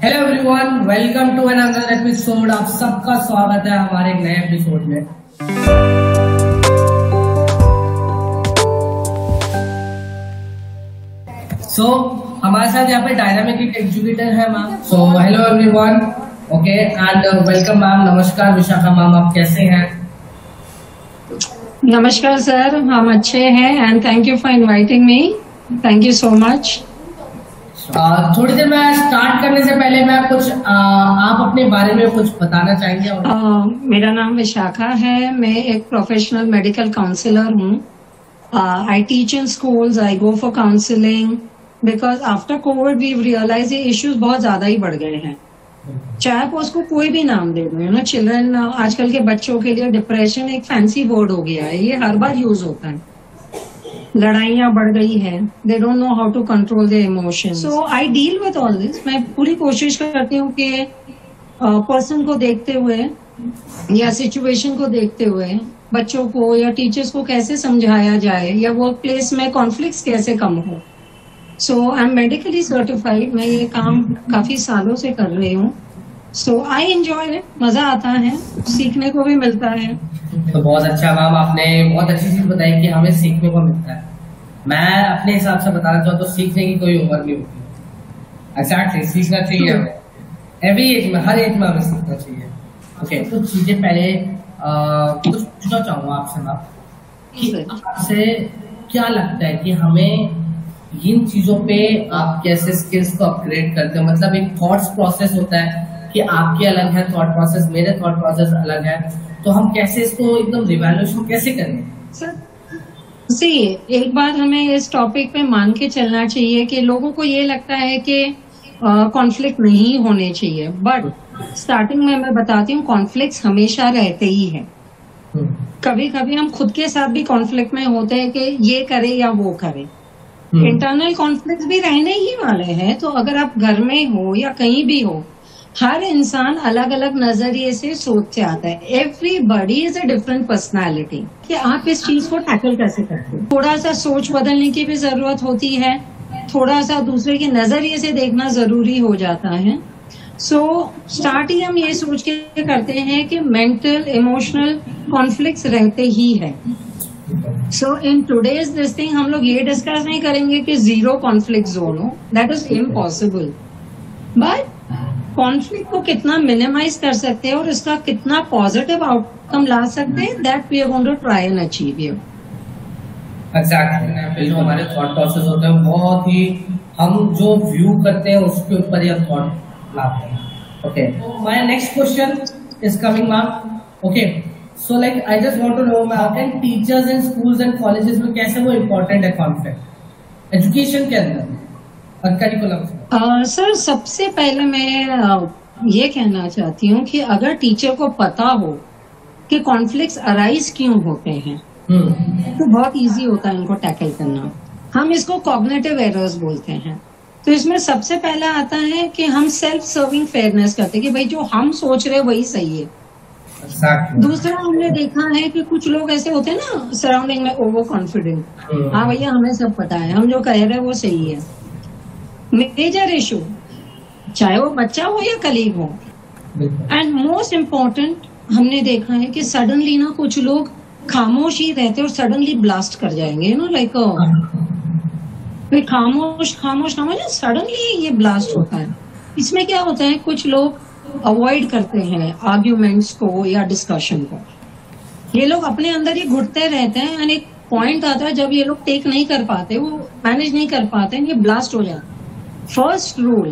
Hello everyone, welcome to another episode. आप सबका स्वागत है हमारे एक नए एपिसोड में। हमारे साथ यहाँ पे डायनामिक एजुकेटर है ma'am. Hello everyone, okay and welcome ma'am. नमस्कार विशाखा मैम, आप कैसे हैं? नमस्कार सर, हम अच्छे हैं and thank you for inviting me. Thank you so much. थोड़ी देर में स्टार्ट करने से पहले मैं कुछ आप अपने बारे में कुछ बताना चाहेंगे? मेरा नाम विशाखा है, मैं एक प्रोफेशनल मेडिकल काउंसलर हूँ। I teach in schools, I go for counselling because after Covid we realise ये इश्यूज बहुत ज्यादा ही बढ़ गए हैं। चाहे आप उसको कोई भी नाम दे दो, ना चिल्ड्रन, आजकल के बच्चों के लिए डिप्रेशन एक फैंसी वर्ड हो गया है, ये हर बार यूज होता है। लड़ाइयाँ बढ़ गई है, they don't know how to control their emotions. So I deal with all this. मैं पूरी कोशिश करती हूँ कि पर्सन को देखते हुए या सिचुएशन को देखते हुए बच्चों को या टीचर्स को कैसे समझाया जाए या वर्क प्लेस में कॉन्फ्लिक्ट्स कैसे कम हो। सो आई एम मेडिकली सर्टिफाइड, मैं ये काम काफी सालों से कर रही हूँ। सो आई एंजॉय इट, मजा आता है, सीखने को भी मिलता है। तो बहुत अच्छा मैम, आपने बहुत अच्छी चीज बताई कि हमें सीखने को मिलता है। मैं अपने हिसाब से बताना चाहता हूँ, सीखने की कोई उम्र नहीं होती। एग्जैक्टली, सीखना चाहिए हमें एवरी एज में, हर एज में हमें सीखना चाहिए। ओके, कुछ चीजें पहले कुछ पूछना चाहूंगा आपसे मैम कि आपसे क्या लगता है कि हमें इन चीजों पे आप कैसे स्किल्स को अपग्रेड करते हो? मतलब एक थॉट्स प्रोसेस होता है कि आपके अलग है थॉट प्रोसेस, मेरे थॉट प्रोसेस अलग है, तो हम कैसे इसको एकदम रिवैल्यूएशन कैसे करें? सर सी, एक बार हमें इस टॉपिक पे मान के चलना चाहिए कि लोगों को ये लगता है कि कॉन्फ्लिक्ट नहीं होने चाहिए, बट स्टार्टिंग में मैं बताती हूँ कॉन्फ्लिक्ट हमेशा रहते ही है। कभी कभी हम खुद के साथ भी कॉन्फ्लिक्ट में होते हैं कि ये करे या वो करे। इंटरनल कॉन्फ्लिक्ट भी रहने ही वाले हैं। तो अगर आप घर में हो या कहीं भी हो, हर इंसान अलग अलग नजरिए से सोच से आता है। Everybody is a different personality. कि आप इस चीज को टैकल कैसे करते हो? थोड़ा सा सोच बदलने की भी जरूरत होती है, थोड़ा सा दूसरे के नजरिए से देखना जरूरी हो जाता है। सो स्टार्ट ही हम ये सोच के करते हैं कि मेंटल इमोशनल कॉन्फ्लिक्ट्स रहते ही है। सो इन टुडेज दिस थिंग हम लोग ये डिस्कस नहीं करेंगे कि जीरो कॉन्फ्लिक्ट जोन हो, that is impossible. But conflict को कितना मिनिमाइज कर सकते हैं और इसका कितना पॉजिटिव आउटकम ला सकते हैं, that we are going to try and achieve here. Exactly, जो हमारे थॉट प्रोसेस होते हैं बहुत ही हम जो व्यू करते हैं उसके ऊपर ही हम थॉट लाते हैं। Okay, my next question is coming ma'am. Okay, so like I just want to know ma'am, and teachers in schools and colleges में कैसे वो इम्पोर्टेंट है कॉन्फ्लिक्ट एजुकेशन के अंदर और करिकुलम? सर सबसे पहले मैं ये कहना चाहती हूँ कि अगर टीचर को पता हो कि कॉन्फ्लिक्ट्स अराइज क्यों होते हैं तो बहुत इजी होता है इनको टैकल करना। हम इसको कॉग्निटिव एरर्स बोलते हैं। तो इसमें सबसे पहला आता है कि हम सेल्फ सर्विंग फेयरनेस करते हैं कि भाई जो हम सोच रहे हैं वही सही है। दूसरा हमने देखा है कि कुछ लोग ऐसे होते हैं ना सराउंडिंग में ओवर कॉन्फिडेंट, हाँ भैया हमें सब पता है, हम जो कह रहे हैं वो सही है। मेजर इशू, चाहे वो बच्चा हो या कलीग हो, एंड मोस्ट इम्पोर्टेंट हमने देखा है कि सडनली ना कुछ लोग खामोश ही रहते और सडनली ब्लास्ट कर जाएंगे, यू नो लाइक खामोश खामोश खामोश, सडनली ये ब्लास्ट होता है। इसमें क्या होता है, कुछ लोग अवॉइड करते हैं आर्ग्यूमेंट्स को या डिस्कशन को। ये लोग अपने अंदर ही घुटते रहते हैं एंड एक पॉइंट आता है जब ये लोग टेक नहीं कर पाते, वो मैनेज नहीं कर पाते, ये ब्लास्ट हो जाता है। First rule,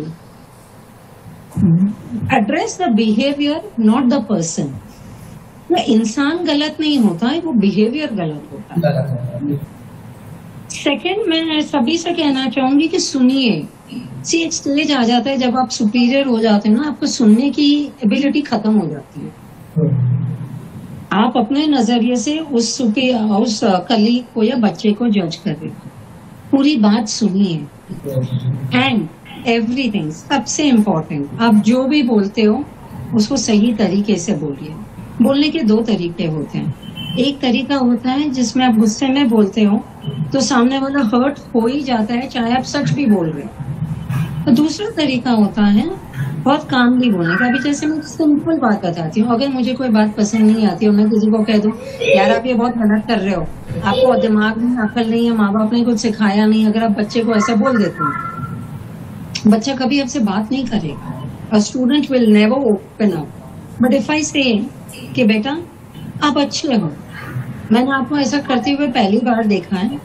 address the behaviour not the person. इंसान गलत नहीं होता है, वो बिहेवियर गलत होता है। सेकेंड, मैं सभी से कहना चाहूंगी कि सुनिए। एक स्टेज आ जाता है जब आप सुपीरियर हो जाते हैं ना, आपको सुनने की एबिलिटी खत्म हो जाती है। आप अपने नजरिए से उस कलीग को या बच्चे को जज कर रहे हो, पूरी बात सुनिए। एंड एवरीथिंग, सबसे इम्पोर्टेंट, आप जो भी बोलते हो उसको सही तरीके से बोलिए। बोलने के दो तरीके होते हैं। एक तरीका होता है जिसमें आप गुस्से में बोलते हो तो सामने वाला हर्ट हो ही जाता है, चाहे आप सच भी बोल रहे हो। दूसरा तरीका होता है बहुत कामली बोलने का। अभी जैसे मैं सिंपल बात बताती हूँ, अगर मुझे कोई बात पसंद नहीं आती और मैं किसी को कह दूं यार आप ये बहुत गलत कर रहे हो, आपको दिमाग में अकल नहीं है, माँ बाप ने कुछ सिखाया नहीं, अगर आप बच्चे को ऐसा बोल देते हो, बच्चा कभी आपसे बात नहीं करेगा। A student will never open up. But if I से कि बेटा आप अच्छे हो, मैंने आपको ऐसा करते हुए पहली बार देखा है,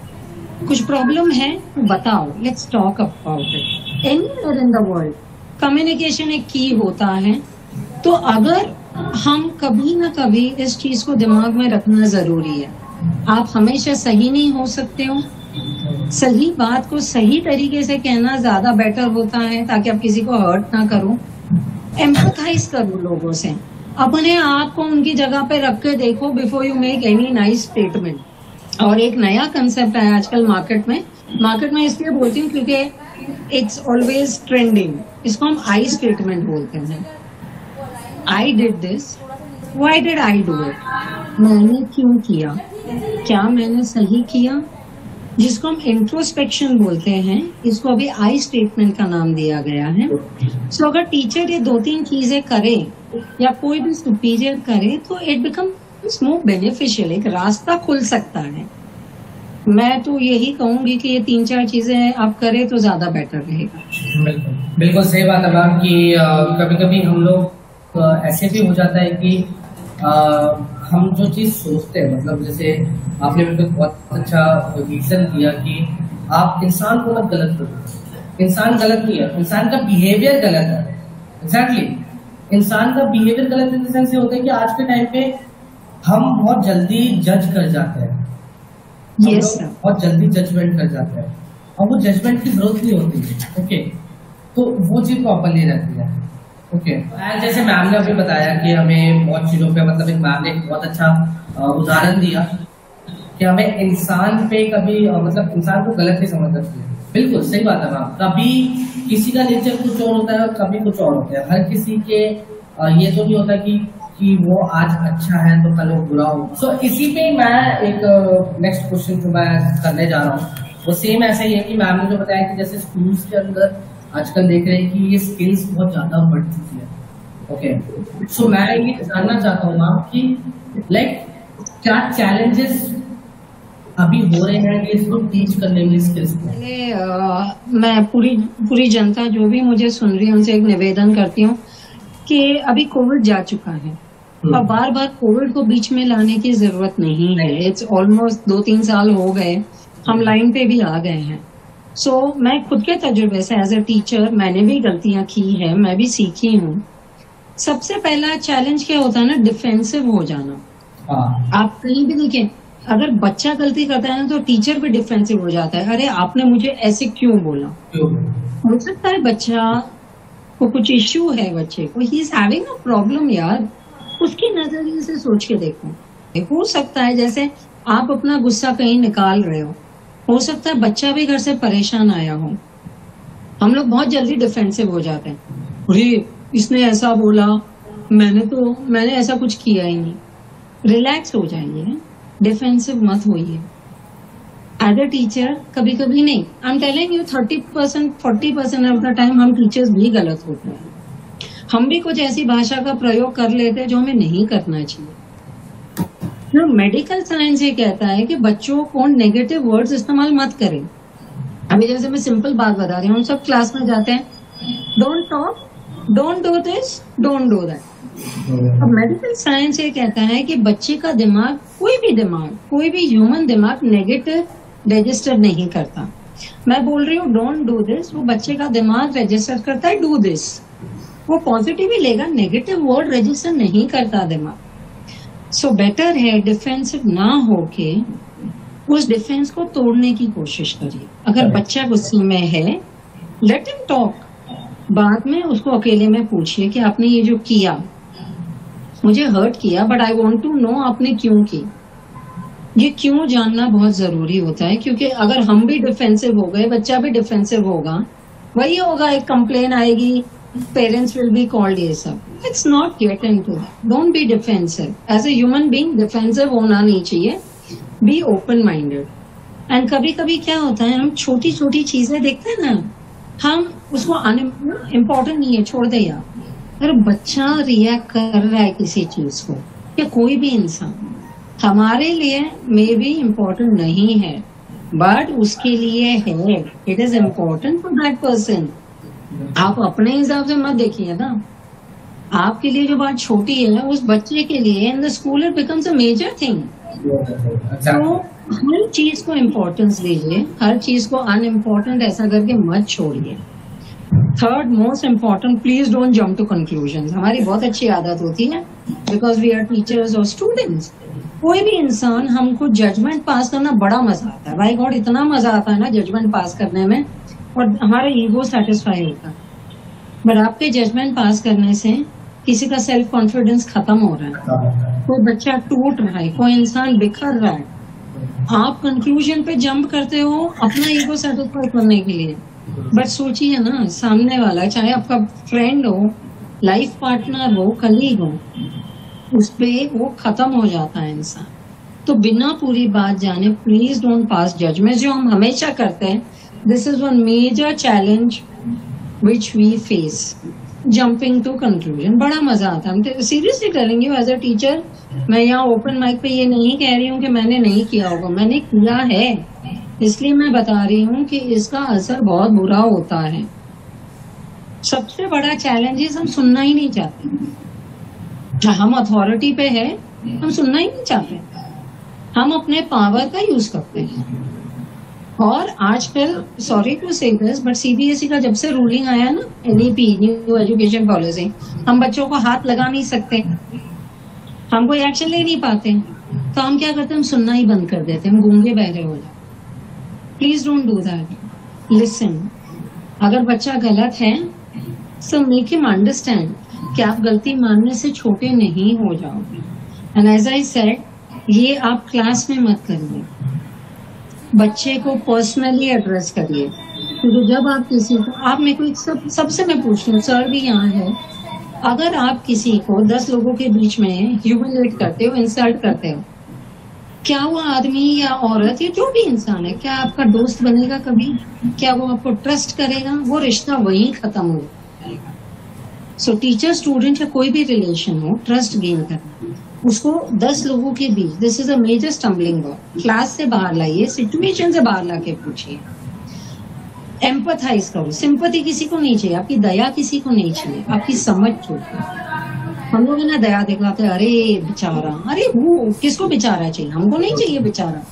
कुछ प्रॉब्लम है तो बताओ, let's talk about it. Anywhere in the world communication एक की होता है। तो अगर हम कभी ना कभी इस चीज को दिमाग में रखना जरूरी है। आप हमेशा सही नहीं हो सकते हो, सही बात को सही तरीके से कहना ज्यादा बेटर होता है ताकि आप किसी को हर्ट ना करो। एम्पथाइज करो लोगों से, अपने आप को उनकी जगह पे रख के देखो before you make any nice statement. और एक नया कंसेप्ट है आजकल मार्केट में इसलिए बोलती हूँ क्योंकि इट्स ऑलवेज ट्रेंडिंग, इसको हम आई स्टेटमेंट बोलते हैं। I did this, why did I do it, मैंने क्यों किया, क्या मैंने सही किया, जिसको हम इंट्रोस्पेक्शन बोलते हैं, इसको अभी आई स्टेटमेंट का नाम दिया गया है। सो अगर टीचर ये 2-3 चीजें करे या कोई भी सुपीरियर करे तो इट बिकम्स मोर बेनिफिशियल, एक रास्ता खुल सकता है। मैं तो यही कहूंगी कि ये 3-4 चीजें आप करें तो ज्यादा बेटर रहेगा। बिल्कुल बिल्कुल सही बात है मैम कि कभी कभी हम लोग ऐसे भी हो जाता है कि हम जो चीज सोचते हैं, मतलब जैसे आपने मेरे को बहुत अच्छा रीजन दिया कि आप इंसान को मत गलत करो। इंसान गलत नहीं है, इंसान का बिहेवियर गलत है। एग्जैक्टली इंसान का बिहेवियर गलत इन द सेंस होता है कि आज के टाइम पे हम बहुत जल्दी जज कर जाते हैं। yes, बहुत जल्दी जजमेंट कर जाते हैं और वो जजमेंट की जरूरत नहीं होती है। ओके, तो वो चीज प्रॉपरली रहती है। ओके, जैसे मैम ने अभी बताया कि हमें बहुत चीजों पे, मतलब एक मैम ने बहुत अच्छा उदाहरण दिया कि हमें इंसान पे कभी मतलब इंसान को गलत नहीं समझना चाहिए। बिल्कुल सही बात है मैम। कभी किसी का नेचर कुछ और होता है और कभी कुछ और होता है। हर किसी के ये तो नहीं होता कि वो आज अच्छा है तो कल वो बुरा हो। सो इसी पे मैं एक नेक्स्ट क्वेश्चन जो मैं करने जा रहा हूँ वो सेम ऐसा ही है कि मैम ने जो बताया कि जैसे स्कूल्स के अंदर आजकल देख रहे हैं कि ये स्किल्स बहुत ज्यादा बढ़ चुकी है। ओके, सो मैं ये जानना चाहता हूँ मैम कि लाइक क्या चैलेंजेस अभी हो रहे हैं कि इसको टीच करने में स्किल्स को? मैं पूरी जनता जो भी मुझे सुन रही है उनसे एक निवेदन करती हूँ कि अभी कोविड जा चुका है और बार बार कोविड को बीच में लाने की जरूरत नहीं है। इट्स ऑलमोस्ट 2-3 साल हो गए, हम लाइन पे भी आ गए हैं। सो मैं खुद के तजुर्बे से एज ए टीचर मैंने भी गलतियां की है, मैं भी सीखी हूँ। सबसे पहला चैलेंज क्या होता है ना, डिफेंसिव हो जाना। आप कहीं भी देखें, अगर बच्चा गलती करता है ना तो टीचर भी डिफेंसिव हो जाता है। अरे आपने मुझे ऐसे क्यों बोला? हो सकता है बच्चा को कुछ इश्यू है, बच्चे को he is having a problem यार, उसकी नजरिए से सोच के देखो। हो सकता है जैसे आप अपना गुस्सा कहीं निकाल रहे हो सकता है बच्चा भी घर से परेशान आया हो। हम लोग बहुत जल्दी डिफेंसिव हो जाते हैं, अरे इसने ऐसा बोला, मैंने ऐसा कुछ किया ही नहीं। रिलैक्स हो जाइए, डिफेंसिव मत होइए। एज अ टीचर कभी कभी नहीं, I am telling you 30% 40% of the time हम टीचर्स भी गलत होते हैं। हम भी कुछ ऐसी भाषा का प्रयोग कर लेते हैं जो हमें नहीं करना चाहिए। जो मेडिकल साइंस ये कहता है कि बच्चों को नेगेटिव वर्ड्स इस्तेमाल मत करें। अभी जैसे मैं सिंपल बात बता रही हूँ, हम सब क्लास में जाते हैं, don't talk, don't do this, don't do that. अब मेडिकल साइंस ये कहता है कि बच्चे का दिमाग, कोई भी ह्यूमन दिमाग नेगेटिव रजिस्टर नहीं करता। मैं बोल रही हूँ डोंट डू दिस, वो बच्चे का दिमाग रजिस्टर करता है डू दिस। वो पॉजिटिव ही लेगा, नेगेटिव वर्ड रजिस्टर नहीं करता दिमाग। सो बेटर है डिफेंसिव ना होके उस डिफेंस को तोड़ने की कोशिश करिए। अगर बच्चा गुस्से में है, लेट हिम टॉक। बाद में उसको अकेले में पूछिए कि आपने ये जो किया मुझे हर्ट किया, but I want to know आपने क्यों की। ये क्यों जानना बहुत जरूरी होता है, क्योंकि अगर हम भी डिफेंसिव हो गए, बच्चा भी डिफेंसिव होगा, वही होगा, एक कंप्लेन आएगी, पेरेंट्स विल बी कॉल्ड, ये सब। It's not get into that, don't be defensive. As a human being defensive होना नहीं चाहिए, बी ओपन माइंडेड। एंड कभी कभी क्या होता है, हम छोटी छोटी चीजें देखते हैं ना, हम उसको इम्पोर्टेंट नहीं है, छोड़ दे यार, अगर बच्चा रिएक्ट कर रहा है किसी चीज को, या कोई भी इंसान हमारे लिए मे बी इम्पोर्टेंट नहीं है, बट उसके लिए है, it is important for that person. आप अपने हिसाब से मत देखिए ना, आपके लिए जो बात छोटी है उस बच्चे के लिए in the school it becomes a major thing. तो हर चीज को इम्पोर्टेंस दीजिए, हर चीज को अनइम्पोर्टेंट ऐसा करके मत छोड़िए। Third most important, please don't jump to conclusion. हमारी बहुत अच्छी आदत होती है बिकॉज वी आर टीचर्स और स्टूडेंट्स। कोई भी इंसान, हमको जजमेंट पास करना बड़ा मजा आता है, बाय गॉड इतना मजा आता है ना जजमेंट पास करने में, और हमारा ईगो सेटिस्फाई होता है। बट आपके जजमेंट पास करने से किसी का सेल्फ कॉन्फिडेंस खत्म हो रहा है, कोई बच्चा टूट रहा है, कोई इंसान बिखर रहा है, आप कंक्लूजन पे जंप करते हो अपना ईगो सेटिस्फाई करने के लिए। बट सोचिए ना, सामने वाला चाहे आपका फ्रेंड हो, लाइफ पार्टनर हो, कलीग हो, उस पे वो खत्म हो जाता है इंसान। तो बिना पूरी बात जाने प्लीज डोंट पास जजमेंट, जो हम हमेशा करते हैं। This is one major challenge which we face, jumping to conclusion. बड़ा मजा आता है, seriously telling you as a teacher. मैं यहाँ ओपन माइक पे ये नहीं कह रही हूँ कि मैंने नहीं किया होगा, मैंने किया है, इसलिए मैं बता रही हूँ कि इसका असर बहुत बुरा होता है। सबसे बड़ा चैलेंज है हम सुनना ही नहीं चाहते। हम अथॉरिटी पे है, हम सुनना ही नहीं चाहते, हम अपने पावर का यूज करते हैं। और आजकल, सॉरी टू से दिस, बट सीबीएसई का जब से रूलिंग आया ना, एनईपी न्यू एजुकेशन पॉलिसी, हम बच्चों को हाथ लगा नहीं सकते, हम कोई एक्शन ले नहीं पाते, तो हम क्या करते हैं, हम सुनना ही बंद कर देते हैं, हम गूंगे बहरे हो जाते। Please don't do that, listen. अगर बच्चा गलत है सो मेक हिम अंडरस्टैंड कि आप गलती मानने से छोटे नहीं हो जाओगे। एंड एज आई सेड, ये आप क्लास में मत करिए, बच्चे को पर्सनली एड्रेस करिए। क्योंकि जब आप किसी को, आप मेरे को सबसे मैं पूछती हूँ, सर भी यहाँ है, अगर आप किसी को 10 लोगों के बीच में ह्यूमिलेट करते हो, इंसल्ट करते हो, क्या वो आदमी या औरत या जो भी इंसान है, क्या आपका दोस्त बनेगा कभी? क्या वो आपको ट्रस्ट करेगा? वो रिश्ता वहीं खत्म हो जाएगा। सो टीचर स्टूडेंट या कोई भी रिलेशन हो, ट्रस्ट गेन करना, उसको 10 लोगों के बीच, this is a major stumbling block. Class से बाहर लाइए, सिचुएशन से बाहर लाके पूछिए, एम्पथाइज करो। सिंपैथी किसी को नहीं चाहिए, आपकी दया किसी को नहीं चाहिए, आपकी समझ चाहिए। हम लोग ना दया दिखलाते, अरे बेचारा, अरे वो किसको बेचारा चाहिए, हमको नहीं चाहिए बेचारा,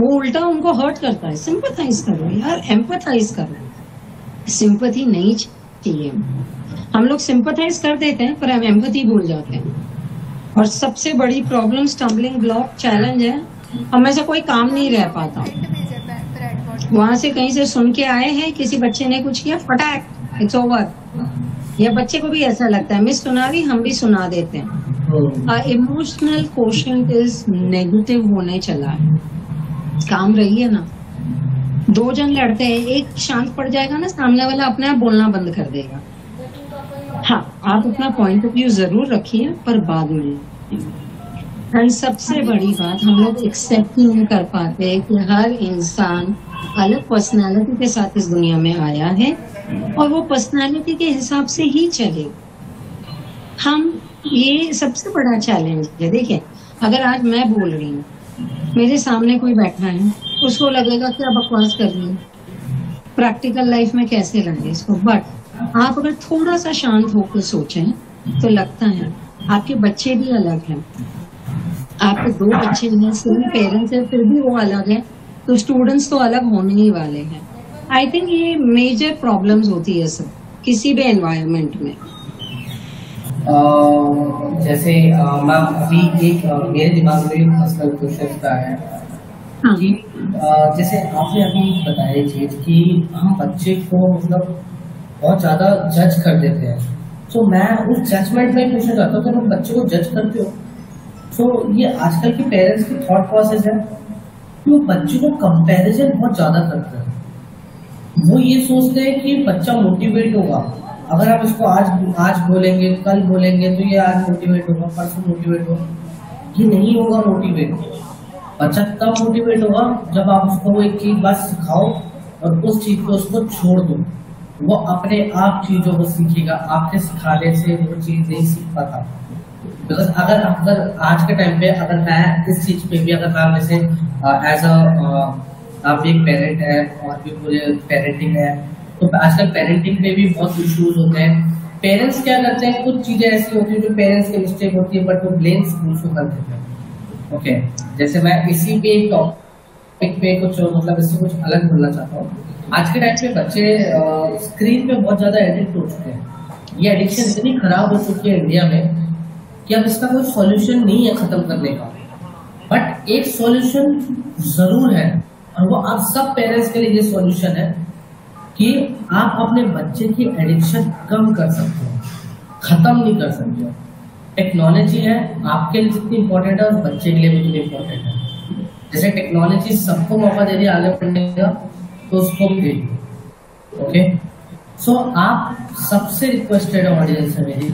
वो उल्टा उनको हर्ट करता है। सिंपैथाइज करो यार, एम्पथाइज करो, सिंपैथी नहीं चाहिए। हम लोग सिंपैथाइज कर देते हैं पर हम एम्पैथी भूल जाते हैं। और सबसे बड़ी प्रॉब्लम, स्टम्बलिंग ब्लॉक, चैलेंज है, हमें से कोई काम नहीं रह पाता। वहां से कहीं से सुन के आए हैं, किसी बच्चे ने कुछ किया, फटाक, इट्स ओवर। या बच्चे को भी ऐसा लगता है, मिस सुना रही, हम भी सुना देते हैं। इमोशनल कोशेंट इज नेगेटिव होने चला है। काम रही है ना, 2 जन लड़ते हैं, एक शांत पड़ जाएगा ना, सामने वाला अपने आप बोलना बंद कर देगा। हाँ, आप अपना पॉइंट ऑफ व्यू जरूर रखिए, पर बाद में। एंड सबसे बड़ी बात, हम लोग एक्सेप्ट नहीं कर पाते कि हर इंसान अलग पर्सनालिटी के साथ इस दुनिया में आया है और वो पर्सनालिटी के हिसाब से ही चले। हम, ये सबसे बड़ा चैलेंज है। देखिए, अगर आज मैं बोल रही हूँ, मेरे सामने कोई बैठा है, उसको लगेगा क्या बकवास कर रही है, प्रैक्टिकल लाइफ में कैसे लगे इसको। बट आप अगर थोड़ा सा शांत होकर सोचें तो लगता है आपके बच्चे भी अलग हैं, आपके 2 बच्चे हैं, सेम पेरेंट्स हैं, फिर भी वो अलग है, तो स्टूडेंट्स तो अलग होने ही वाले हैं। आई थिंक ये मेजर प्रॉब्लम्स होती है सब, किसी भी एनवायरनमेंट में। जैसे मैम, अभी एक मेरे दिमाग में पर्सनल क्वेश्चन का है कि जैसे आपने अभी बताया चीज कि हम बच्चे को मतलब बहुत ज्यादा जज कर देते हैं, तो मैं उस जजमेंट में पूछना चाहता हूँ, तो हम बच्चे को जज करते हो, तो ये आजकल के पेरेंट्स की थॉट प्रोसेस है कि वो बच्चे को कंपैरिजन बहुत ज्यादा करते हैं। वो ये सोचते हैं कि बच्चा मोटिवेट होगा, अगर आप इसको आज बोलेंगे, कल बोलेंगे, तो ये आज मोटिवेट होगा, परसों मोटिवेट होगा। ये नहीं होगा मोटिवेट। बच्चा तब मोटिवेट होगा जब आप उसको वो एक चीज बस सिखाओ और उस चीज को उसको छोड़ दो। वो अपने आप चीजों को सीखेगा, आपके सिखाने से वो चीज नहीं सीख पाता। बिकॉज अगर आज के टाइम पे अगर मैं इस चीज पे भी अगर मैं जैसे एज आप भी एक पेरेंट है और भी पूरे पेरेंटिंग है, तो आजकल पेरेंटिंग पे भी बहुत इश्यूज होते हैं। पेरेंट्स क्या करते हैं, कुछ चीजें ऐसी होती है जो पेरेंट्स की मिस्टेक होती है बट वो ब्लेम स्कूल को कर देते हैं। ओके, जैसे मैं इसी पे एक टॉपिक पे कुछ मतलब इससे कुछ अलग बोलना चाहता हूँ। आज के टाइम पे बच्चे स्क्रीन पे बहुत ज्यादा एडिक्ट हो चुके हैं। ये एडिक्शन इतनी खराब हो चुकी है इंडिया में कि अब इसका कोई सॉल्यूशन नहीं है खत्म करने का, बट एक सॉल्यूशन जरूर है और वो आप सब पेरेंट्स के लिए ये सॉल्यूशन है कि आप अपने बच्चे की एडिक्शन कम कर सकते हो, खत्म नहीं कर सकते हो। टेक्नोलॉजी है आपके लिए जितनी इंपॉर्टेंट है उस बच्चे के लिए भी उतनी इंपॉर्टेंट है। जैसे टेक्नोलॉजी सबको मौका दे रही है आगे बढ़ने का, तो उसको भी देगी। ओके, सो आप सबसे रिक्वेस्टेड है ऑडियंस है मेरी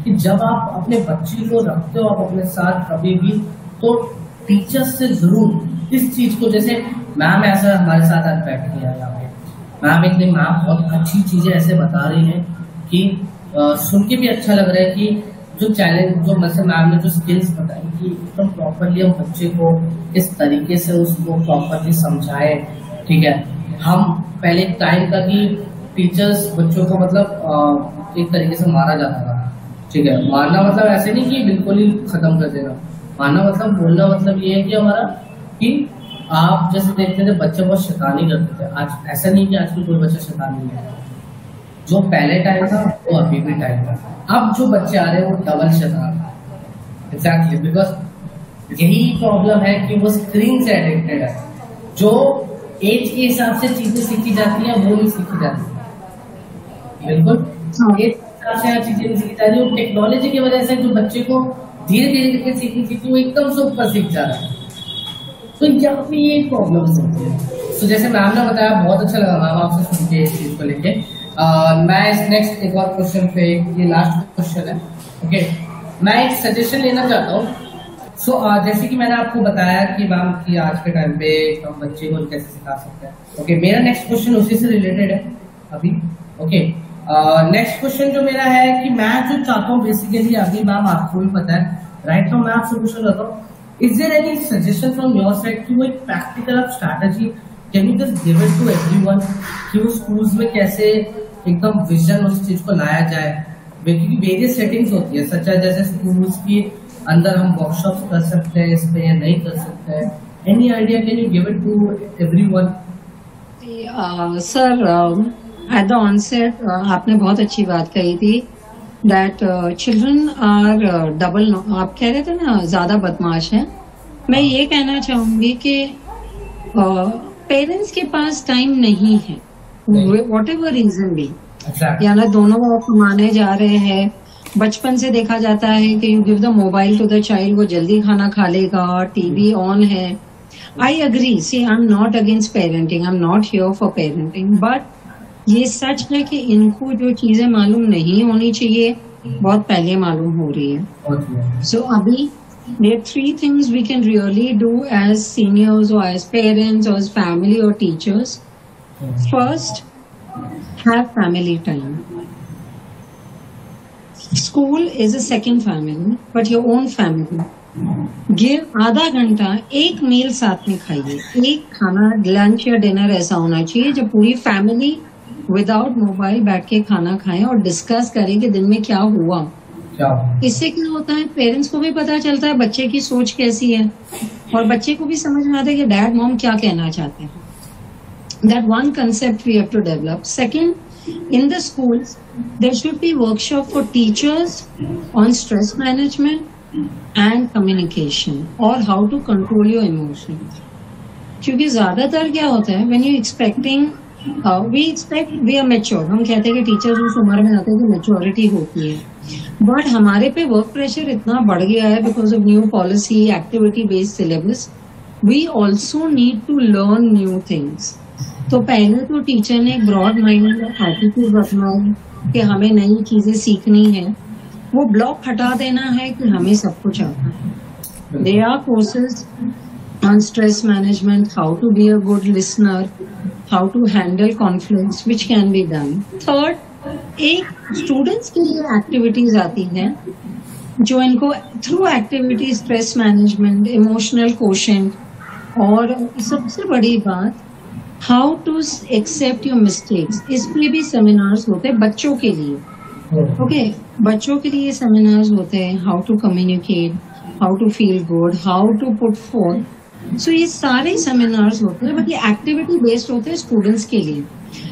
कि जब आप अपने बच्चे को रखते हो आप अपने साथ कभी भी, तो टीचर्स से जरूर इस चीज को, जैसे मैम ऐसा हमारे साथ आज बैठी है यहाँ पे, मैम इतनी मैम बहुत अच्छी चीजें ऐसे बता रही है कि सुन के भी अच्छा लग रहा है कि जो चैलेंज जो मतलब मैम ने जो स्किल्स बताई कि एकदम प्रॉपरली हम बच्चे को इस तरीके से उसको प्रॉपरली समझाए। ठीक है, हम पहले टाइम था कि टीचर्स बच्चों को मतलब एक तरीके से मारा जाता था। ठीक है, मारना मतलब ऐसे नहीं कि बिल्कुल ही खत्म कर देना, मारना मतलब बोलना मतलब ये है कि हमारा कि आप जैसे देखते थे बच्चे बहुत शैतानी करते थे। आज ऐसा नहीं कि आज की कोई बच्चा शैतान नहीं है, जो पहले टाइम था वो अभी भी टाइम था। अब जो बच्चे आ रहे हैं वो डबल शैतान है। एग्जैक्टली, बिकॉज यही प्रॉब्लम है कि वो स्क्रीन से एडिक्टेड है। जो एज के हिसाब से चीजें सीखी जाती हैं वो नहीं सीखी जाती। बिल्कुल एज के हिसाब से चीजें नहीं सीखी जाती, और टेक्नोलॉजी की वजह से जो बच्चे को धीरे धीरे करके सीखनी चाहिए वो एकदम से ऊपर सीख जा रहा है। तो यहाँ पे ये प्रॉब्लम होती है। तो जैसे मैम ने बताया बहुत अच्छा लगा मैम आपसे सुन के इस चीज को लेके। मैं इस नेक्स्ट एक और क्वेश्चन पे, ये लास्ट क्वेश्चन है। ओके, मैं एक सजेशन लेना चाहता हूँ। सो जैसे कि मैंने आपको बताया कि मैम कि आज के टाइम पे हम बच्चे को कैसे सिखा सकते हैं। ओके, मेरा नेक्स्ट क्वेश्चन उसी से रिलेटेड है अभी। ओके, नेक्स्ट क्वेश्चन जो मेरा है कि मैं जो चाहता हूँ बेसिकली, अभी मैम आपको भी पता है राइट नाउ मैं आपसे क्वेश्चन करता हूँ, is there any suggestion from your side कि वो एक practical strategy can you just give it to everyone कि वो स्कूल्स में कैसे एकदम विजन उस चीज को लाया जाए। क्योंकि वेरियस सेटिंग्स होती है, सच है जैसे स्कूल्स की अंदर हम वर्कशॉप्स कर सकते हैं इस पे या नहीं कर सकते हैं। Any idea can you give it to everyone? Sir at the onset आपने बहुत अच्छी बात कही थी दैट चिल्ड्रन आर डबल, आप कह रहे थे ना ज्यादा बदमाश हैं। मैं ये कहना चाहूंगी कि पेरेंट्स के पास टाइम नहीं है, वॉट एवर रीजन भी, या ना दोनों कमाने जा रहे हैं। बचपन से देखा जाता है कि you give the mobile to the child, वो जल्दी खाना खा लेगा, टीवी ऑन है। I agree, see I am not against parenting, I am not here for parenting, but ये सच है कि इनको जो चीजें मालूम नहीं होनी चाहिए बहुत पहले मालूम हो रही है। सो अभी there are 3 things we can really do as seniors or as parents or as family or teachers. First, have family time. School is a second family, but your own family. Give आधा घंटा एक मील साथ में खाइए, एक खाना lunch या dinner ऐसा होना चाहिए जब पूरी फैमिली विदाउट मोबाइल बैठ के खाना खाएं और डिस्कस करें कि दिन में क्या हुआ। इससे क्या होता है, पेरेंट्स को भी पता चलता है बच्चे की सोच कैसी है और बच्चे को भी समझ में आता है कि डैड मॉम क्या कहना चाहते हैं। That one concept we have to develop. Second, in the schools, there should be workshop for teachers on stress management and communication or how to control your emotions. क्योंकि ज्यादातर क्या होता है, when you expecting we are mature, हम कहते हैं कि teachers उस उम्र में आते हैं कि मेच्योरिटी होती है, बट हमारे पे वर्क प्रेशर इतना बढ़ गया है because of new policy, activity based syllabus. We also need to learn new things. तो पहले तो टीचर ने एक ब्रॉड माइंड एटीट्यूड रखना है कि हमें नई चीजें सीखनी है, वो ब्लॉक हटा देना है कि हमें सब कुछ आता है। There are courses on stress management, how to be a good listener, how to handle conflicts, which can be done. Third, एक स्टूडेंट्स के लिए एक्टिविटीज आती हैं जो इनको through activity stress management, emotional quotient और सबसे बड़ी बात how to accept your mistakes, इस पे भी सेमिनार्स होते हैं बच्चों के लिए। ओके, बच्चों के लिए सेमिनार्स होते हैं, how to communicate, how to feel good, how to put forth. So ये सारे सेमिनार्स होते हैं, बट ये एक्टिविटी बेस्ड होते हैं स्टूडेंट्स के लिए,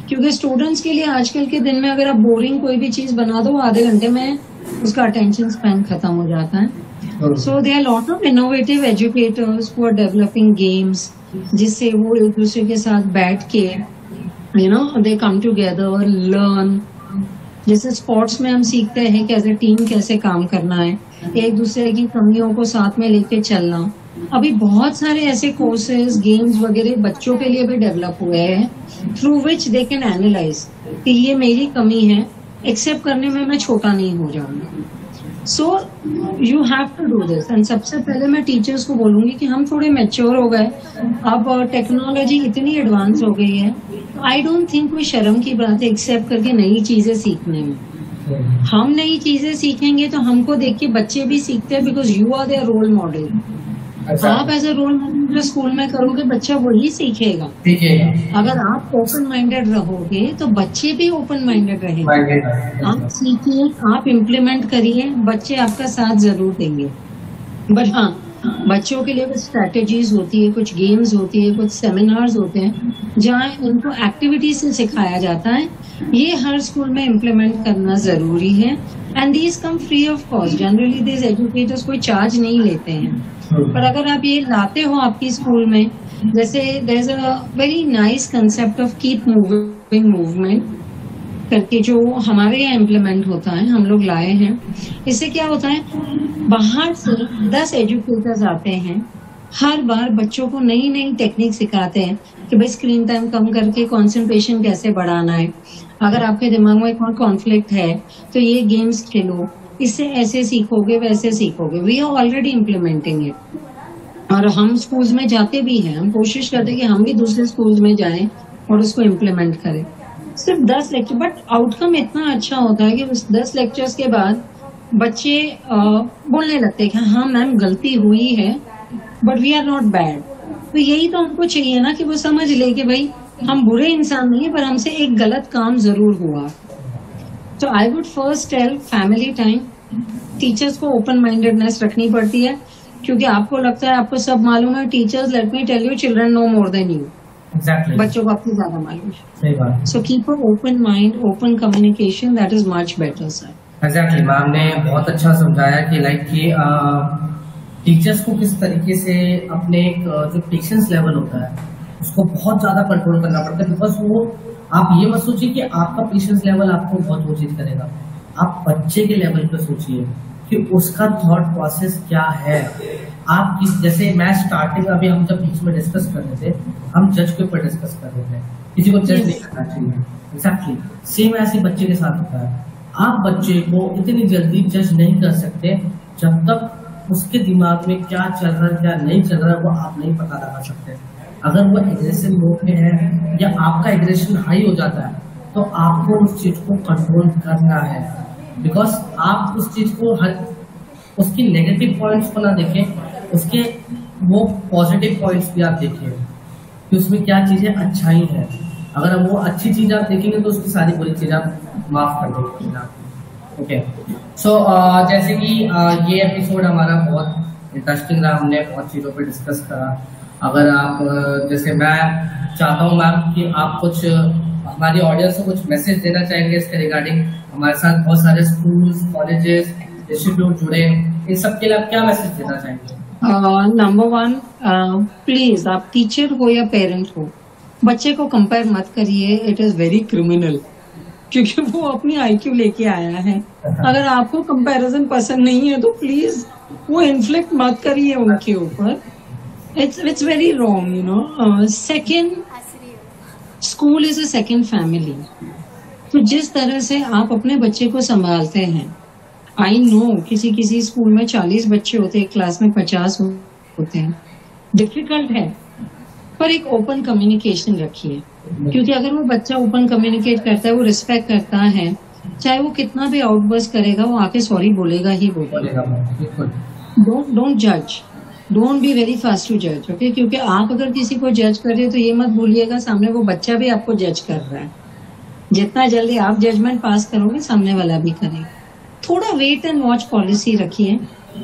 क्योंकि स्टूडेंट्स के लिए आजकल के दिन में अगर आप बोरिंग कोई भी चीज बना दो, आधे घंटे में उसका अटेंशन स्पैन खत्म हो जाता है। So they are lot of innovative educators who are developing games, जिससे वो एक दूसरे के साथ बैठ के दे कम टुगेदर लर्न। जैसे स्पोर्ट्स में हम सीखते हैं कि एज ए टीम कैसे काम करना है, एक दूसरे की कमियों को साथ में लेके चलना। अभी बहुत सारे ऐसे कोर्सेज, गेम्स वगैरह बच्चों के लिए भी डेवलप हुए हैं through which they can analyse कि ये मेरी कमी है, एक्सेप्ट करने में मैं छोटा नहीं हो जाऊंगा। So you have to do this. And सबसे पहले मैं टीचर्स को बोलूंगी कि हम थोड़े मैच्योर हो गए, अब टेक्नोलॉजी इतनी एडवांस हो गई है, तो आई डोंट थिंक कोई शर्म की बात है एक्सेप्ट करके नई चीजें सीखने में। हम नई चीजें सीखेंगे तो हमको देख के बच्चे भी सीखते हैं, because you are their role model. आप एज ए रोल मॉडल जो स्कूल में करोगे, बच्चा वही सीखेगा। अगर आप ओपन माइंडेड रहोगे तो बच्चे भी ओपन माइंडेड रहेंगे। आप सीखिए, आप इम्प्लीमेंट करिए, बच्चे आपका साथ जरूर देंगे। बट हाँ, बच्चों के लिए कुछ स्ट्रैटेजीज होती है, कुछ गेम्स होती है, कुछ सेमिनार्स होते हैं जहाँ उनको एक्टिविटी से सिखाया जाता है। ये हर स्कूल में इम्प्लीमेंट करना जरूरी है। And these come free of cost. Generally these educators कोई चार्ज नहीं लेते हैं, पर अगर आप ये लाते हो आपकी स्कूल में, जैसे there is a very nice concept of keep moving movement करके जो हमारे यहाँ इम्प्लीमेंट होता है, हम लोग लाए हैं। इससे क्या होता है, बाहर से 10 एजुकेटर्स आते हैं, हर बार बच्चों को नई नई टेक्निक सिखाते हैं कि भाई स्क्रीन टाइम कम करके कंसंट्रेशन कैसे बढ़ाना है। अगर आपके दिमाग में कोई कॉन्फ्लिक्ट है तो ये गेम्स खेलो, इससे ऐसे सीखोगे, वैसे सीखोगे। We are already implementing it. और हम स्कूल्स में जाते भी हैं, हम कोशिश करते हैं कि हम भी दूसरे स्कूल्स में जाएं और उसको इम्प्लीमेंट करें। सिर्फ 10 लेक्चर, बट आउटकम इतना अच्छा होता है कि उस 10 लेक्चर्स के बाद बच्चे बोलने लगते हैं कि हाँ मैम गलती हुई है, but we are not bad. तो यही तो हमको चाहिए ना, कि वो समझ ले कि भाई हम बुरे इंसान नहीं है, पर हमसे एक गलत काम जरूर हुआ। तो I would first tell family time. Teachers को ओपन माइंडेडनेस रखनी पड़ती है, क्योंकि आपको लगता है आपको सब मालूम है। Teachers, let me tell you, children know more than you. बच्चों को आपसे ज्यादा मालूम है। So keep a open mind, open communication, that is much better sir. Exactly, ma'am ने बहुत अच्छा समझाया कि लाइक कि टीचर्स को किस तरीके से अपने जो पेशेंस लेवल होता है उसको बहुत ज्यादा कंट्रोल करना पड़ता है। बिकॉज वो, आप ये मत सोचिए कि आपका पेशेंस लेवल आपको बहुत वो चीज करेगा। आप बच्चे के लेवल पे सोचिए कि उसका थॉट प्रोसेस क्या है। आप जैसे मैं स्टार्टिंग, अभी हम जब बीच में डिस्कस कर रहे थे, हम जज के ऊपर डिस्कस कर रहे थे, किसी को जज नहीं करना चाहिए। एग्जैक्टली सेम ऐसे बच्चे के साथ होता है। आप बच्चे को इतनी जल्दी जज नहीं कर सकते जब तक उसके दिमाग में क्या चल रहा है क्या नहीं चल रहा है वो आप नहीं पता लगा सकते। अगर वो एग्रेसिव मोड में है या आपका एग्रेशन हाई हो जाता है तो आपको उस चीज को कंट्रोल करना है। बिकॉज आप उस चीज को उसकी नेगेटिव पॉइंट्स को ना देखें, उसके वो पॉजिटिव पॉइंट्स भी आप देखिए कि उसमें क्या चीजें अच्छाई है। अगर वो अच्छी चीज आप देखेंगे तो उसकी सारी बुरी चीज आप माफ कर देंगे। ओके, सो जैसे कि ये एपिसोड हमारा बहुत इंटरेस्टिंग रहा, हमने बहुत चीजों पे डिस्कस करा। अगर आप जैसे मैं चाहता हूँ मैम कि आप कुछ हमारी ऑडियंस को कुछ मैसेज देना चाहेंगे इसके रिगार्डिंग। हमारे साथ बहुत सारे स्कूल्स, कॉलेजेस, इंस्टीट्यूट जुड़े, इन सब के लिए आप क्या मैसेज देना चाहेंगे? नंबर 1, प्लीज आप टीचर हो या पेरेंट हो, बच्चे को कंपेयर मत करिए। इट इज वेरी क्रिमिनल, क्योंकि वो अपनी IQ लेके आया है। अगर आपको कंपैरिजन पसंद नहीं है तो प्लीज वो इन्फ्लिक्ट मत करिए उनके ऊपर। It's very wrong, you know. Second, school is a second family. तो जिस तरह से आप अपने बच्चे को संभालते हैं, आई नो किसी किसी स्कूल में 40 बच्चे होते हैं, क्लास में 50 होते हैं, डिफिकल्ट है, पर एक ओपन कम्युनिकेशन रखिए, क्योंकि अगर वो बच्चा ओपन कम्युनिकेट करता है, वो रिस्पेक्ट करता है, चाहे वो कितना भी आउटबर्स्ट करेगा, वो आके सॉरी बोलेगा ही बोलेगा। डोंट जज, don't be very fast to जज, ओके? क्योंकि आप अगर किसी को जज कर रहे हो तो ये मत भूलिएगा सामने वो बच्चा भी आपको जज कर रहा है। जितना जल्दी आप जजमेंट पास करोगे, सामने वाला भी करेगा। थोड़ा वेट एंड वॉच पॉलिसी रखिए,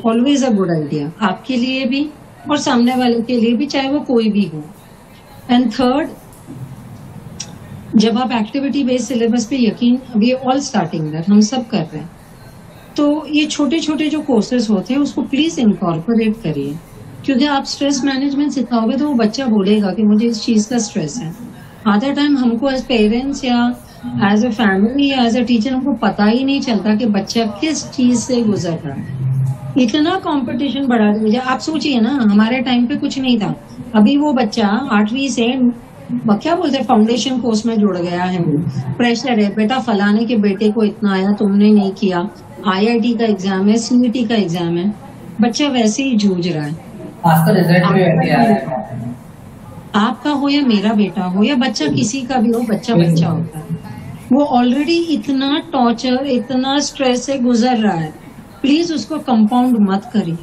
ऑलवेज अ गुड आइडिया, आपके लिए भी और सामने वाले के लिए भी, चाहे वो कोई भी हो। एंड थर्ड, जब आप एक्टिविटी बेस्ड सिलेबस पे यकीन, वी ऑल स्टार्टिंग दैट, हम सब कर रहे हैं, तो ये छोटे छोटे जो कोर्सेज होते हैं उसको प्लीज इनकॉर्पोरेट करिए, क्योंकि आप स्ट्रेस मैनेजमेंट सिखाओगे तो वो बच्चा बोलेगा कि मुझे इस चीज का स्ट्रेस है। आधा टाइम हमको एज पेरेंट्स या एज अ फैमिली या एज अ टीचर हमको पता ही नहीं चलता कि बच्चा किस चीज से गुजर रहा है। इतना कंपटीशन बढ़ा दीजिए। आप सोचिए ना, हमारे टाइम पे कुछ नहीं था, अभी वो बच्चा 8वीं से क्या बोलते हैं फाउंडेशन कोर्स में जुड़ गया है, प्रेशर है, बेटा फलाने के बेटे को इतना आया तुमने नहीं किया, IIT का एग्जाम है, CET का एग्जाम है, बच्चा वैसे ही जूझ रहा है। रिजल्ट भी वैसे आ रहा है। आपका हो या मेरा बेटा हो या बच्चा किसी का भी हो, बच्चा बच्चा होता है, वो ऑलरेडी इतना टॉर्चर, इतना स्ट्रेस से गुजर रहा है। प्लीज उसको कंपाउंड मत करिए,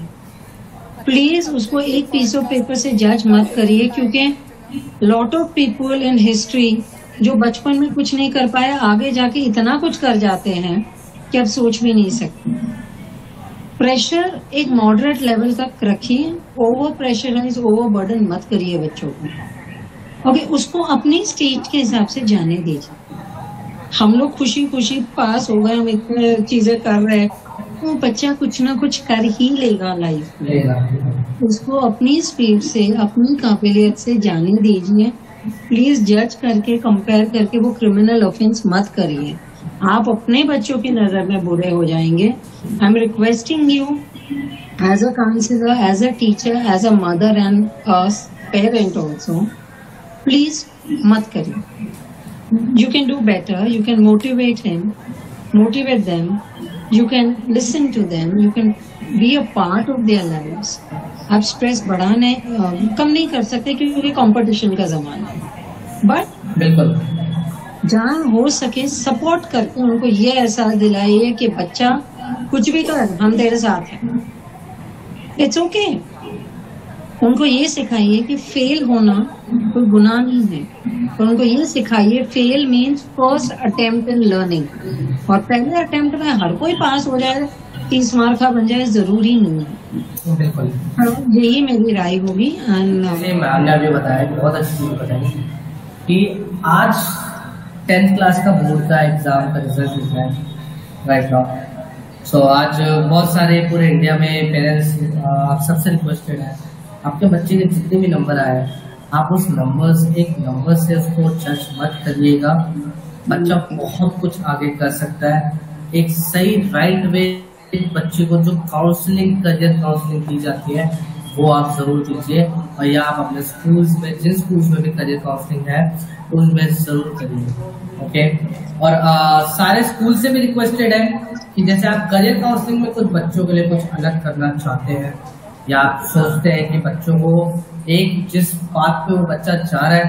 प्लीज उसको एक पीस ऑफ पेपर से जज मत करिए, क्योंकि lot of people in history जो बचपन में कुछ नहीं कर पाए, आगे जाके इतना कुछ कर जाते हैं कि आप सोच भी नहीं सकते। प्रेशर एक मॉडरेट लेवल तक रखिए, ओवर प्रेशराइज, ओवर बर्डन मत करिए बच्चों को। ओके, उसको अपनी स्टेज के हिसाब से जाने दीजिए। हम लोग खुशी खुशी पास हो गए, हम इतने चीजें कर रहे हैं, वो बच्चा कुछ ना कुछ कर ही लेगा लाइफ में। उसको अपनी स्पीड से, अपनी काबिलियत से जाने दीजिए। प्लीज जज करके, कंपेयर करके वो क्रिमिनल ऑफेंस मत करिए, आप अपने बच्चों की नजर में बुरे हो जाएंगे। I am requesting you as a counsellor, as a teacher, as a mother and parent also, please मत करिए। You can do better, you can motivate them, you can listen to them, you can be a part of their lives. आप stress बढ़ाने कम नहीं कर सकते क्योंकि competition का जमाना है, बट बिल्कुल जहाँ हो सके सपोर्ट करके उनको ये एहसास दिलाइए कि बच्चा कुछ भी कर, हम तेरे साथ हैं, इट्स ओके। उनको ये सिखाइए कि फेल होना कोई गुनाह नहीं है, और उनको ये सिखाइए fail means first attempt in learning, और पहले अटेम्प्ट में हर कोई पास हो जाए, 30 मार्क का बन जाए, जरूरी नहीं है। बिल्कुल यही मेरी राय होगी। मैंने अभी बताया, बहुत अच्छी चीज बताई कि आज 10th क्लास का बोर्ड का एग्जाम का रिजल्ट निकला है राइट नाउ। सो आज बहुत सारे पूरे इंडिया में पेरेंट्स आप सबसे रिक्वेस्टेड है, आपके बच्चे के जितने भी नंबर आए, आप उस एक नंबर से उसको जज मत करिएगा। बच्चा बहुत कुछ आगे कर सकता है। एक सही राइट वे बच्चे को जो काउंसलिंग, करियर काउंसलिंग दी जाती है, वो आप जरूर दीजिए, और या आप अपने स्कूल्स में, जिन स्कूल्स में भी करियर काउंसलिंग है उनमें जरूर करिए। ओके, और सारे स्कूल से भी रिक्वेस्टेड है कि जैसे आप करियर काउंसलिंग में कुछ बच्चों के लिए कुछ अलग करना चाहते हैं, या आप सोचते हैं कि बच्चों को एक जिस बात पे वो बच्चा जा रहा है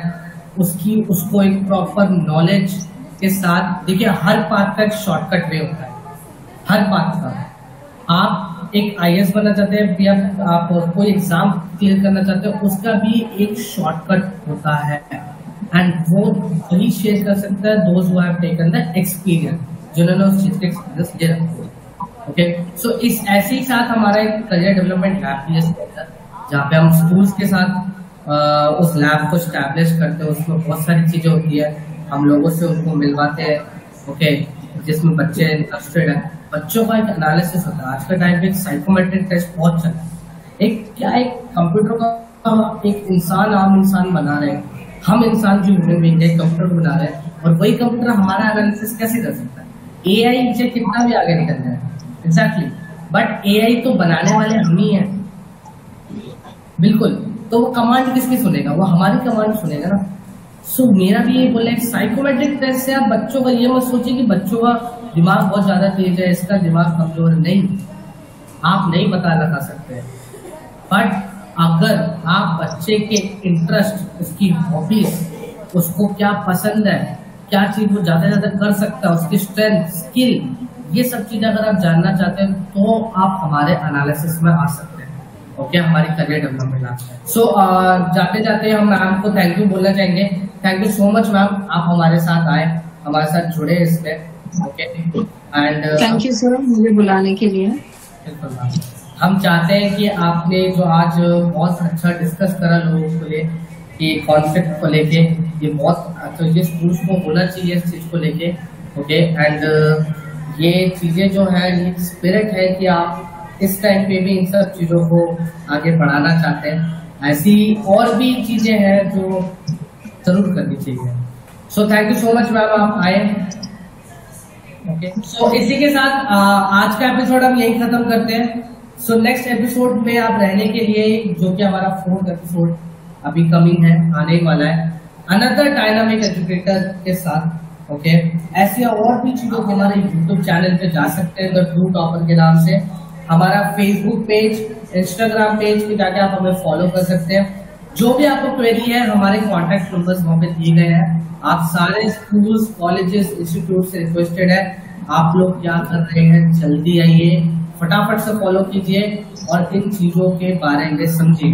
उसको एक प्रॉपर नॉलेज के साथ, देखिए हर बात का एक शॉर्टकट वे होता है, हर बात का। आप एक IAS बनना चाहते हैं या आप कोई एग्जाम क्लियर करना चाहते हो, उसका भी एक शॉर्टकट होता है, एंड वो वही शेयर कर सकता है those who have taken the experience, जिन्होंने उस चीज का एक्सपीरियंस ले रखा है। ओके, सो इस ऐसे ही साथ हमारा एक करियर डेवलपमेंट लैब भी है, जहाँ पे हम स्कूल्स के साथ उस लैब को स्टैब्लिश करते हैं। उसमें बहुत सारी चीजें होती है, हम लोगों से उनको मिलवाते हैं, ओके, जिसमें बच्चे इंटरेस्टेड है। बच्चों का एक एनालिसिस होता है। आज के टाइम पे एक साइकोमेट्रिक टेस्ट बहुत चलता है। एक कंप्यूटर का एक इंसान, आम इंसान बना रहे हैं, हम इंसान जो ह्यूमन बीइंग एक कंप्यूटर बना रहे हैं, और वही कंप्यूटर हमारा एनालिसिस कैसे कर सकता है? AI से कितना भी आगे निकल जाए, एग्जैक्टली, बट AI तो बनाने वाले हम ही हैं, बिल्कुल। तो वो कमांड किसकी सुनेगा? वो हमारी कमांड सुनेगा ना। सो मेरा भी ये बोलना है, साइकोमेट्रिक टेस्ट से आप बच्चों का ये मत सोचिए कि बच्चों का दिमाग बहुत ज्यादा तेज है, इसका दिमाग कमजोर है। नहीं, आप नहीं पता लगा सकते, बट अगर आप बच्चे के इंटरेस्ट, उसकी हॉबीज, उसको क्या पसंद है, क्या चीज वो ज्यादा से ज्यादा कर सकता है, उसकी स्ट्रेंथ, स्किल, ये सब चीजें अगर आप जानना चाहते हैं तो आप हमारे एनालिसिस में आ सकते हैं। ओके, हमारी करियर डेवलपमेंट में। सो जाते जाते हम मैम को थैंक यू बोलना चाहेंगे। Thank you so much ma'am, आप हमारे साथ आए, हमारे साथ जुड़े इसमें। Okay, and thank you sir मुझे बुलाने के लिए। हम चाहते हैं कि आपने जो आज बहुत अच्छा डिस्कस करा लोगों को ले कि कॉन्फ्लिक्ट को लेके, ये बहुत तो ये स्कूल्स को होना चाहिए इस चीज को लेके। ओके, एंड ये चीजें जो है, ये स्पिरिट है कि आप इस टाइम पे भी इन सब चीजों को आगे बढ़ाना चाहते हैं। ऐसी और भी चीजें हैं जो जरूर करनी चाहिए। So thank you so much ma'am, आप आए। ओके, सो इसी के साथ आज का एपिसोड हम यही खत्म करते हैं। सो नेक्स्ट एपिसोड में आप रहने के लिए, जो कि हमारा 4th एपिसोड अभी कमिंग है, आने वाला है, अनदर डायनामिक एजुकेटर के साथ। ओके, ऐसे और भी चीजों को हमारे यूट्यूब चैनल पे जा सकते हैं, द ट्रू टॉपर के नाम से। हमारा फेसबुक पेज, इंस्टाग्राम पेज पे जाके आप हमें फॉलो कर सकते हैं। जो भी आपको क्वेरी है, हमारे कॉन्टेक्ट नंबर्स वहां पे दिए गए हैं। आप सारे स्कूल्स, कॉलेजेस, इंस्टीट्यूट से रिक्वेस्टेड है, आप लोग क्या कर रहे हैं, जल्दी आइए, फटाफट से फॉलो कीजिए और इन चीजों के बारे में समझिए।